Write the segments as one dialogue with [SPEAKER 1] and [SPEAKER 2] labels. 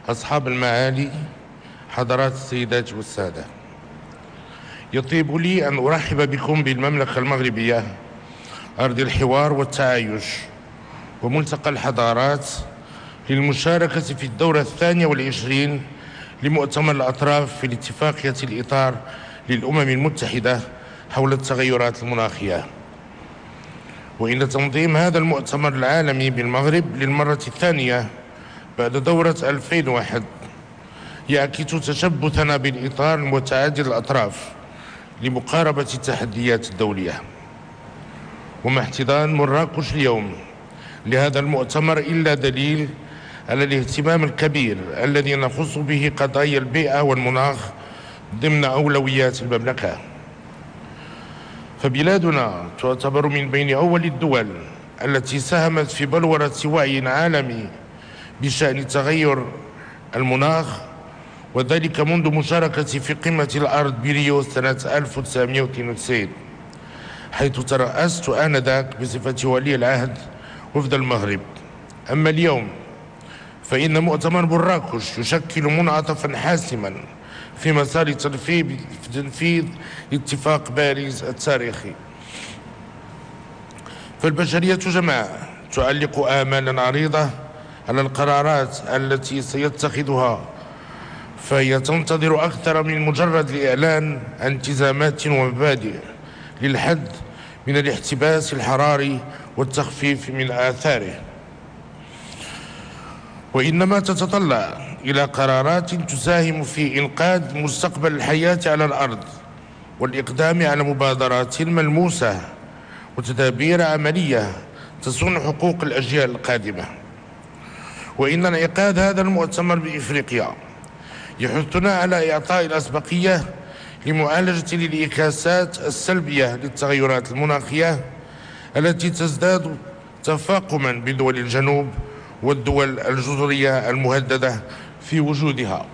[SPEAKER 1] أصحاب المعالي، حضرات السيدات والسادة، يطيب لي أن أرحب بكم بالمملكة المغربية أرض الحوار والتعايش وملتقى الحضارات للمشاركة في الدورة 22 لمؤتمر الأطراف في الاتفاقية الإطار للأمم المتحدة حول التغيرات المناخية. وإن تنظيم هذا المؤتمر العالمي بالمغرب للمرة الثانية بعد دورة 2001 يعكس تشبثنا بالإطار المتعدد الأطراف لمقاربة التحديات الدولية. ومع احتضان مراكش اليوم لهذا المؤتمر إلا دليل على الاهتمام الكبير الذي نخص به قضايا البيئة والمناخ ضمن أولويات المملكة. فبلادنا تعتبر من بين أول الدول التي ساهمت في بلورة وعي عالمي بشأن تغير المناخ، وذلك منذ مشاركتي في قمة الأرض بريو سنة 1992، حيث ترأست آنذاك بصفة ولي العهد وفد المغرب. أما اليوم فإن مؤتمر مراكش يشكل منعطفا حاسما في مسار تنفيذ اتفاق باريس التاريخي. فالبشرية جماعة تعلق آمالا عريضة على القرارات التي سيتخذها، فهي تنتظر أكثر من مجرد الإعلان عن التزامات ومبادئ للحد من الاحتباس الحراري والتخفيف من آثاره، وإنما تتطلع إلى قرارات تساهم في إنقاذ مستقبل الحياة على الأرض والإقدام على مبادرات ملموسة وتدابير عملية تصون حقوق الأجيال القادمة. وإن انعقاد هذا المؤتمر بإفريقيا يحثنا على إعطاء الأسبقية لمعالجة الانعكاسات السلبية للتغيرات المناخية التي تزداد تفاقما بدول الجنوب والدول الجزرية المهددة في وجودها.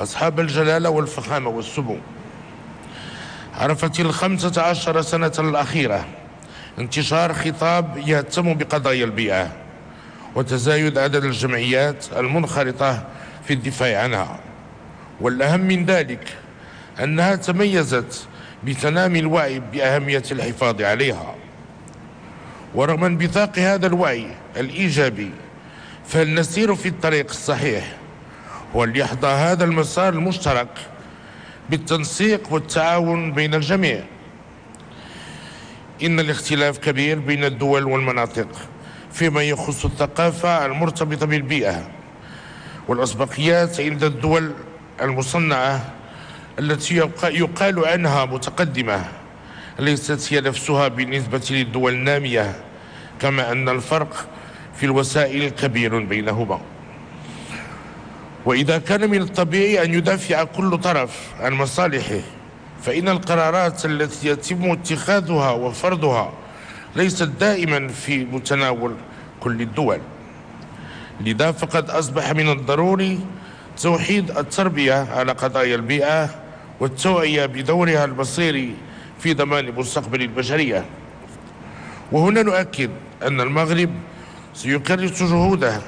[SPEAKER 1] أصحاب الجلالة والفخامة والسمو، عرفت 15 سنة الأخيرة انتشار خطاب يهتم بقضايا البيئة وتزايد عدد الجمعيات المنخرطة في الدفاع عنها، والأهم من ذلك أنها تميزت بتنامي الوعي بأهمية الحفاظ عليها. ورغم انبثاق هذا الوعي الإيجابي فهل نسير في الطريق الصحيح؟ وليحظى هذا المسار المشترك بالتنسيق والتعاون بين الجميع. إن الاختلاف كبير بين الدول والمناطق فيما يخص الثقافة المرتبطة بالبيئة، والأسبقيات عند الدول المصنعة التي يقال عنها متقدمة ليست هي نفسها بالنسبة للدول النامية، كما أن الفرق في الوسائل كبير بينهما. وإذا كان من الطبيعي أن يدافع كل طرف عن مصالحه، فإن القرارات التي يتم اتخاذها وفرضها ليست دائما في متناول كل الدول. لذا فقد أصبح من الضروري توحيد التربية على قضايا البيئة والتوعية بدورها المصيري في ضمان مستقبل البشرية. وهنا نؤكد أن المغرب سيكرس جهوده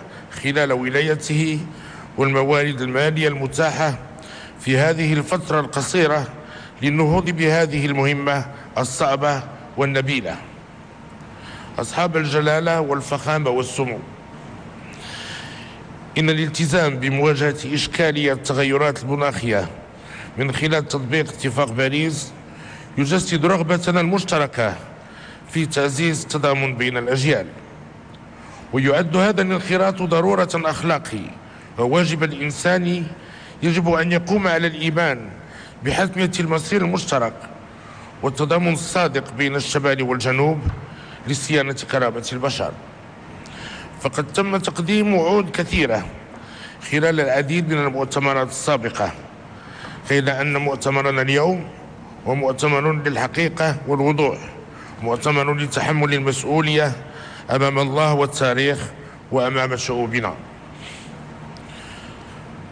[SPEAKER 1] خلال ولايته والموارد المالية المتاحة في هذه الفترة القصيرة للنهوض بهذه المهمة الصعبة والنبيلة. أصحاب الجلالة والفخامة والسمو، إن الالتزام بمواجهة إشكالية التغيرات المناخية من خلال تطبيق اتفاق باريس يجسد رغبتنا المشتركة في تعزيز التضامن بين الأجيال، ويعد هذا الانخراط ضرورة أخلاقي وواجبا إنساني يجب أن يقوم على الإيمان بحتمية المصير المشترك والتضامن الصادق بين الشمال والجنوب لصيانة كرامة البشر. فقد تم تقديم وعود كثيرة خلال العديد من المؤتمرات السابقة، غير أن مؤتمرنا اليوم هو مؤتمر للحقيقة والوضوح، مؤتمر لتحمل المسؤولية أمام الله والتاريخ وأمام شعوبنا.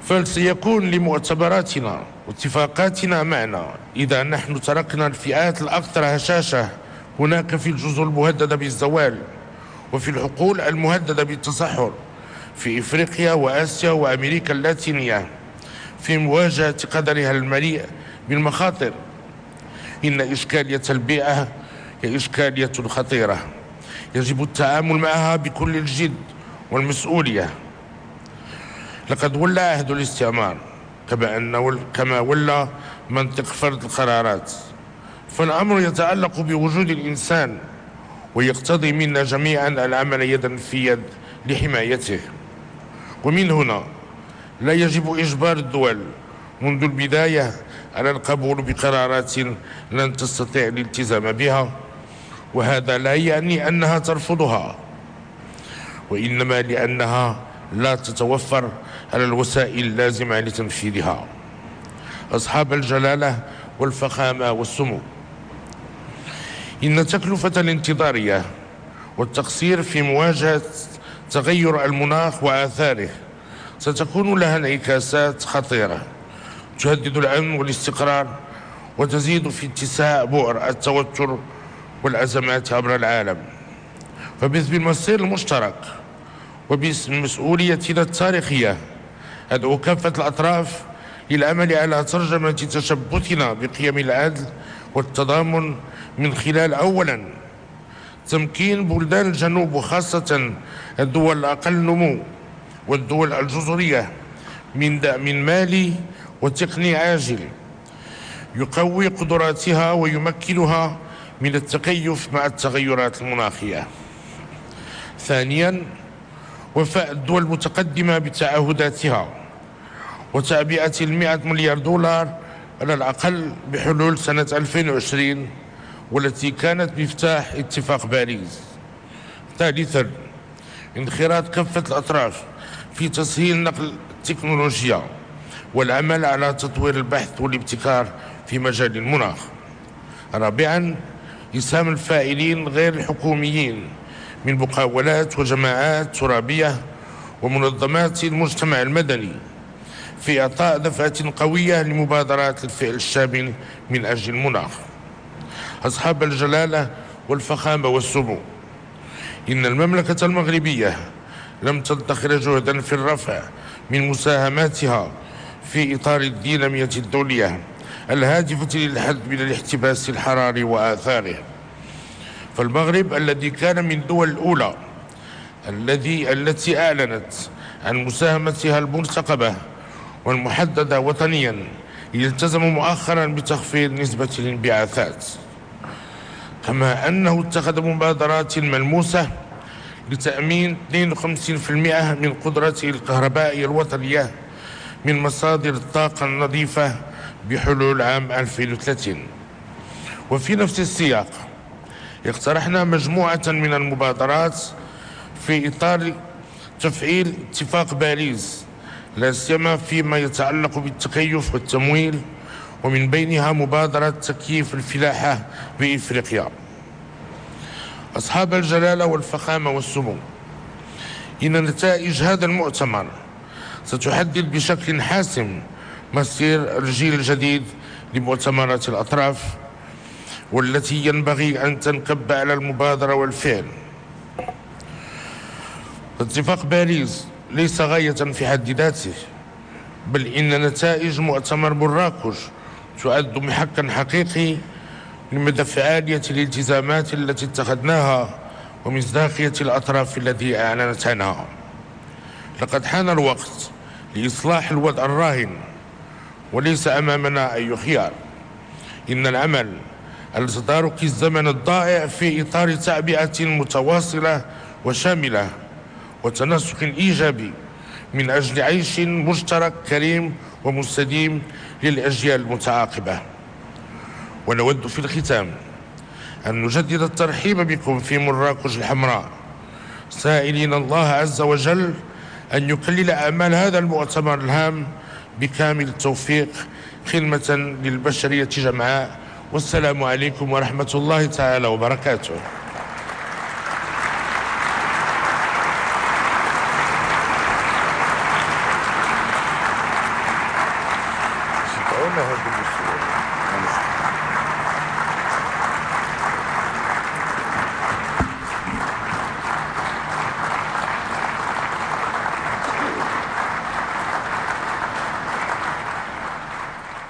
[SPEAKER 1] فسيكون لمؤتمراتنا واتفاقاتنا معنا إذا نحن تركنا الفئات الأكثر هشاشة هناك في الجزر المهددة بالزوال وفي الحقول المهددة بالتصحر في إفريقيا وآسيا وأمريكا اللاتينية في مواجهة قدرها المليء بالمخاطر. إن إشكالية البيئة هي إشكالية خطيرة يجب التعامل معها بكل الجد والمسؤولية. لقد ولى عهد الاستعمار كما ولى منطق فرض القرارات، فالأمر يتعلق بوجود الإنسان ويقتضي منا جميعا العمل يدا في يد لحمايته. ومن هنا لا يجب إجبار الدول منذ البداية على القبول بقرارات لن تستطيع الالتزام بها، وهذا لا يعني أنها ترفضها، وإنما لأنها لا تتوفر على الوسائل اللازمة لتنفيذها. أصحاب الجلالة والفخامة والسمو، إن تكلفة الانتظارية والتقصير في مواجهة تغير المناخ وآثاره ستكون لها انعكاسات خطيرة تهدد الأمن والاستقرار وتزيد في اتساع بؤر التوتر والأزمات عبر العالم. فباسم المصير المشترك وباسم مسؤوليتنا التاريخية أدعو كافة الأطراف للعمل على ترجمة تشبثنا بقيم العدل والتضامن من خلال أولا تمكين بلدان الجنوب وخاصة الدول الأقل نمو والدول الجزرية من دعم مالي وتقني عاجل يقوي قدراتها ويمكنها من التكيف مع التغيرات المناخية. ثانيا وفاء الدول المتقدمة بتعهداتها وتعبئة 100 مليار دولار على الأقل بحلول سنة 2020 والتي كانت مفتاح اتفاق باريس. ثالثا انخراط كافة الأطراف في تسهيل نقل التكنولوجيا والعمل على تطوير البحث والابتكار في مجال المناخ. رابعا إسهام الفاعلين غير الحكوميين من مقاولات وجماعات ترابية ومنظمات المجتمع المدني في إعطاء دفعة قوية لمبادرات الفعل الشامل من أجل المناخ. أصحاب الجلالة والفخامة والسمو، إن المملكة المغربية لم تدخر جهدا في الرفع من مساهماتها في إطار الدينامية الدولية الهادفة للحد من الاحتباس الحراري وآثاره. فالمغرب الذي كان من الدول الأولى التي أعلنت عن مساهمتها المرتقبة والمحددة وطنيا يلتزم مؤخرا بتخفيض نسبة الانبعاثات، كما أنه اتخذ مبادرات ملموسة لتأمين 52% من قدرته الكهربائية الوطنية من مصادر الطاقة النظيفة بحلول عام 2030. وفي نفس السياق اقترحنا مجموعة من المبادرات في إطار تفعيل اتفاق باريس، لا سيما فيما يتعلق بالتكيف والتمويل، ومن بينها مبادرة تكييف الفلاحة بإفريقيا. أصحاب الجلالة والفخامة والسمو، إن نتائج هذا المؤتمر ستحدد بشكل حاسم مصير الجيل الجديد لمؤتمرات الأطراف، والتي ينبغي أن تنكب على المبادرة والفعل. اتفاق باريس ليس غاية في حد ذاته، بل إن نتائج مؤتمر مراكش تعد محكا حقيقي لمدى فعالية الالتزامات التي اتخذناها ومصداقية الأطراف التي أعلنت عنها. لقد حان الوقت لإصلاح الوضع الراهن، وليس أمامنا أي خيار. إن العمل على تدارك الزمن الضائع في إطار تعبئة متواصلة وشاملة وتناسق إيجابي من أجل عيش مشترك كريم ومستديم للأجيال المتعاقبة. ونود في الختام أن نجدد الترحيب بكم في مراكش الحمراء، سائلين الله عز وجل أن يكلل أعمال هذا المؤتمر الهام بكامل التوفيق خدمة للبشرية جمعاء. والسلام عليكم ورحمة الله تعالى وبركاته. هذا